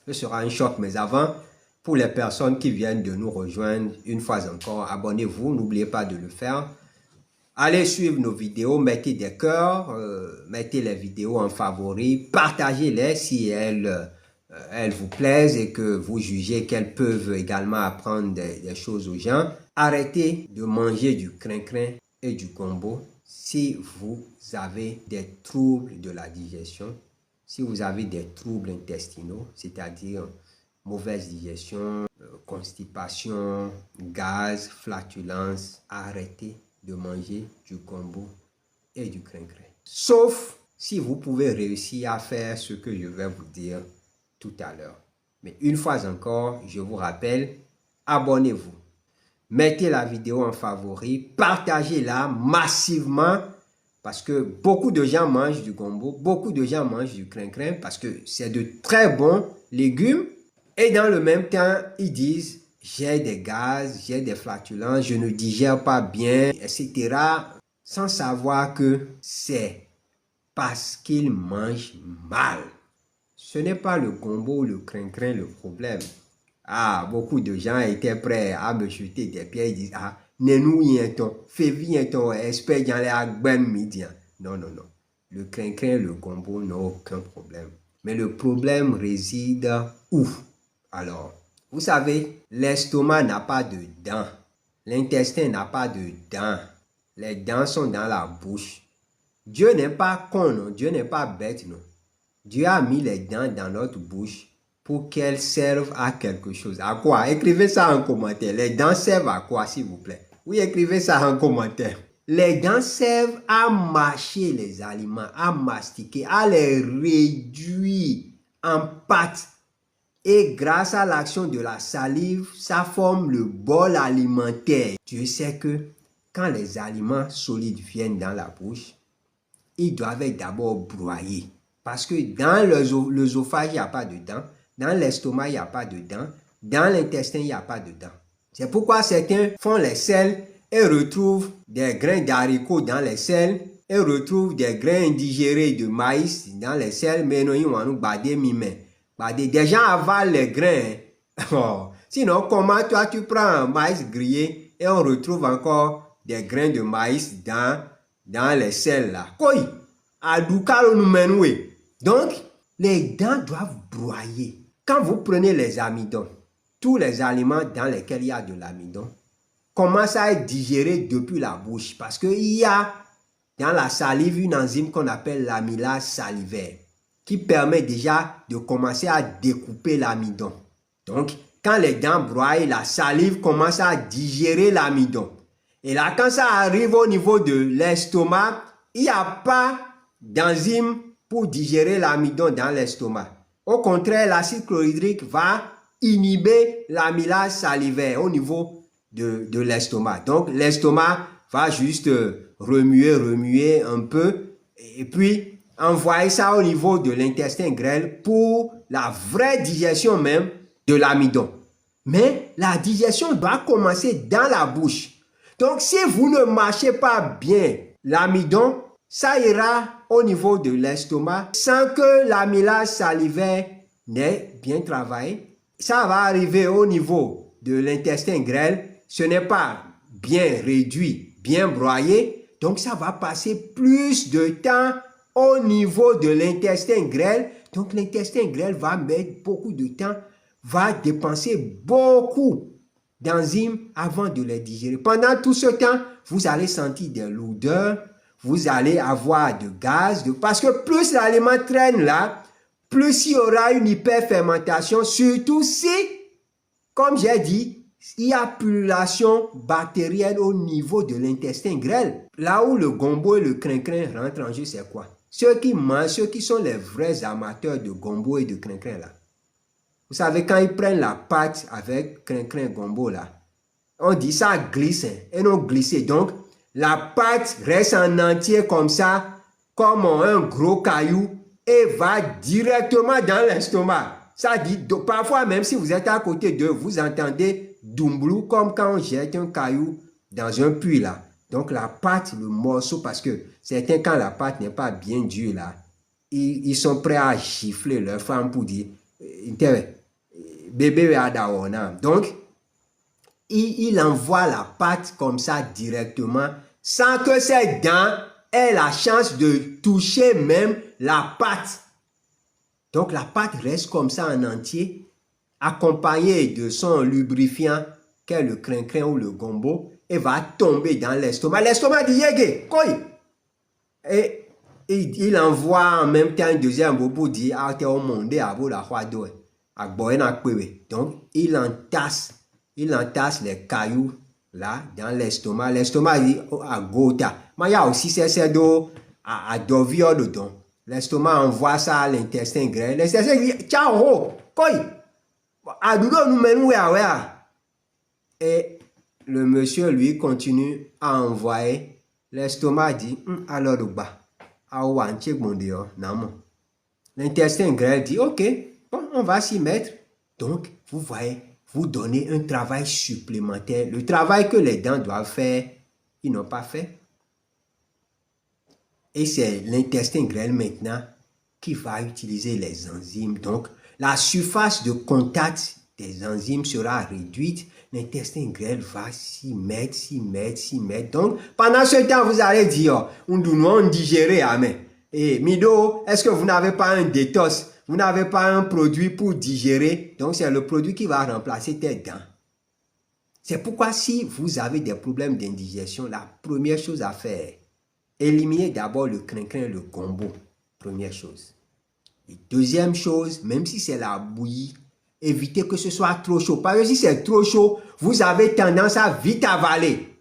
Ce sera un choc, mais avant, pour les personnes qui viennent de nous rejoindre, une fois encore, abonnez-vous, n'oubliez pas de le faire. Allez suivre nos vidéos, mettez des cœurs, mettez les vidéos en favoris, partagez-les si elles vous plaisent et que vous jugez qu'elles peuvent également apprendre des choses aux gens. Arrêtez de manger du crin-crin et du gombo si vous avez des troubles de la digestion, si vous avez des troubles intestinaux, c'est-à-dire mauvaise digestion, constipation, gaz, flatulence. Arrêtez de manger du gombo et du crin-crin. Sauf si vous pouvez réussir à faire ce que je vais vous dire tout à l'heure. Mais une fois encore, je vous rappelle, abonnez-vous. Mettez la vidéo en favori, partagez-la massivement parce que beaucoup de gens mangent du gombo, beaucoup de gens mangent du crin-crin parce que c'est de très bons légumes et dans le même temps, ils disent j'ai des gaz, j'ai des flatulences, je ne digère pas bien, etc. Sans savoir que c'est parce qu'ils mangent mal. Ce n'est pas le gombo ou le crin-crin le problème. Ah, beaucoup de gens étaient prêts à me jeter des pierres. Ils disent, ah, nenou yenton, févi yenton, espère y'en a ben midian. Non, non, non. Le crin-crin, le gombo n'ont aucun problème. Mais le problème réside où? Alors, vous savez, l'estomac n'a pas de dents. L'intestin n'a pas de dents. Les dents sont dans la bouche. Dieu n'est pas con, non? Dieu n'est pas bête, non? Dieu a mis les dents dans notre bouche pour qu'elles servent à quelque chose. À quoi? Écrivez ça en commentaire. Les dents servent à quoi, s'il vous plaît? Oui, écrivez ça en commentaire. Les dents servent à mâcher les aliments, à mastiquer, à les réduire en pâte. Et grâce à l'action de la salive, ça forme le bol alimentaire. Dieu sait que quand les aliments solides viennent dans la bouche, ils doivent être d'abord broyés. Parce que dans l'œsophage, il n'y a pas de dents. Dans l'estomac, il n'y a pas de dents. Dans l'intestin, il n'y a pas de dents. C'est pourquoi certains font les selles et retrouvent des grains d'haricots dans les selles et retrouvent des grains indigérés de maïs dans les selles. Mais non, ils vont bader mimé. Des gens avalent les grains. Oh. Sinon, comment toi tu prends un maïs grillé et on retrouve encore des grains de maïs dans les selles là? Quoi? Donc, les dents doivent broyer. Quand vous prenez les amidons, tous les aliments dans lesquels il y a de l'amidon commencent à être digérés depuis la bouche parce qu'il y a dans la salive une enzyme qu'on appelle l'amylase salivaire qui permet déjà de commencer à découper l'amidon. Donc, quand les dents broient, la salive commence à digérer l'amidon. Et là, quand ça arrive au niveau de l'estomac, il n'y a pas d'enzyme pour digérer l'amidon dans l'estomac. Au contraire, l'acide chlorhydrique va inhiber l'amylase salivaire au niveau de l'estomac. Donc, l'estomac va juste remuer un peu et puis envoyer ça au niveau de l'intestin grêle pour la vraie digestion même de l'amidon. Mais la digestion doit commencer dans la bouche. Donc, si vous ne mâchez pas bien l'amidon, ça ira au niveau de l'estomac sans que l'amylase salivaire n'ait bien travaillé. Ça va arriver au niveau de l'intestin grêle. Ce n'est pas bien réduit, bien broyé. Donc, ça va passer plus de temps au niveau de l'intestin grêle. Donc, l'intestin grêle va mettre beaucoup de temps, va dépenser beaucoup d'enzymes avant de les digérer. Pendant tout ce temps, vous allez sentir des lourdeurs, vous allez avoir de gaz, parce que plus l'aliment traîne là, plus il y aura une hyperfermentation, surtout si, comme j'ai dit, il y a pullulation bactérienne au niveau de l'intestin grêle. Là où le gombo et le crin-crin rentrent en jeu, c'est quoi? Ceux qui mangent, ceux qui sont les vrais amateurs de gombo et de crin-crin là. Vous savez, quand ils prennent la pâte avec crin-crin gombo là, on dit ça glisse et non glisser. Donc, la pâte reste en entier comme ça, comme un gros caillou et va directement dans l'estomac. Ça dit, parfois même si vous êtes à côté d'eux, vous entendez doumblou comme quand on jette un caillou dans un puits là. Donc, la pâte, le morceau, parce que certains, quand la pâte n'est pas bien dure là, ils sont prêts à gifler leur femme pour dire, bébé Adawana. Donc, il envoie la pâte comme ça directement, sans que ses dents aient la chance de toucher même la pâte. Donc, la pâte reste comme ça en entier, accompagnée de son lubrifiant, qu'est le crin-crin ou le gombo, et va tomber dans l'estomac. L'estomac dit yégué, koi. Et il envoie en même temps un deuxième bobo dit ah t'es au monde à vous la roi d'eau. Donc, il entasse les cailloux là dans l'estomac. L'estomac dit à gota. Mais il y a aussi ces dos à dovio dedans. L'estomac envoie ça à l'intestin grêle. L'intestin dit ciao, koi. À nous nous et le monsieur lui continue à envoyer. L'estomac dit alors le bas. L'intestin grêle dit ok, bon, on va s'y mettre. Donc, vous voyez, vous donnez un travail supplémentaire. Le travail que les dents doivent faire, ils n'ont pas fait. Et c'est l'intestin grêle maintenant qui va utiliser les enzymes. Donc, la surface de contact des enzymes sera réduite. L'intestin grêle va s'y mettre. Donc, pendant ce temps, vous allez dire, on digérer, amen. Et Mido, est-ce que vous n'avez pas un détox? Vous n'avez pas un produit pour digérer? Donc, c'est le produit qui va remplacer tes dents. C'est pourquoi si vous avez des problèmes d'indigestion, la première chose à faire, éliminez d'abord le crin-crin, le gombo. Première chose. Et deuxième chose, même si c'est la bouillie, évitez que ce soit trop chaud. Parce que si c'est trop chaud, vous avez tendance à vite avaler.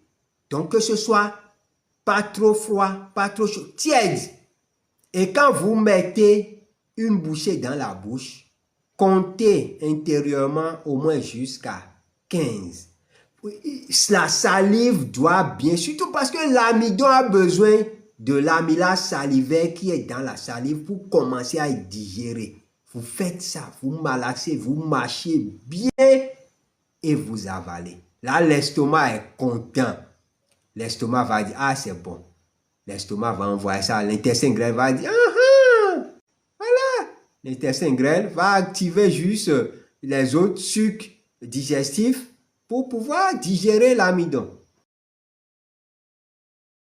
Donc, que ce soit pas trop froid, pas trop chaud, tiède. Et quand vous mettez une bouchée dans la bouche, comptez intérieurement au moins jusqu'à 15. La salive doit bien, surtout parce que l'amidon a besoin de l'amylase salivaire qui est dans la salive pour commencer à digérer. Vous faites ça, vous malaxez, vous mâchez bien et vous avalez. Là, l'estomac est content. L'estomac va dire, ah, c'est bon. L'estomac va envoyer ça. L'intestin grêle va dire, ah, voilà. L'intestin grêle va activer juste les autres sucs digestifs pour pouvoir digérer l'amidon.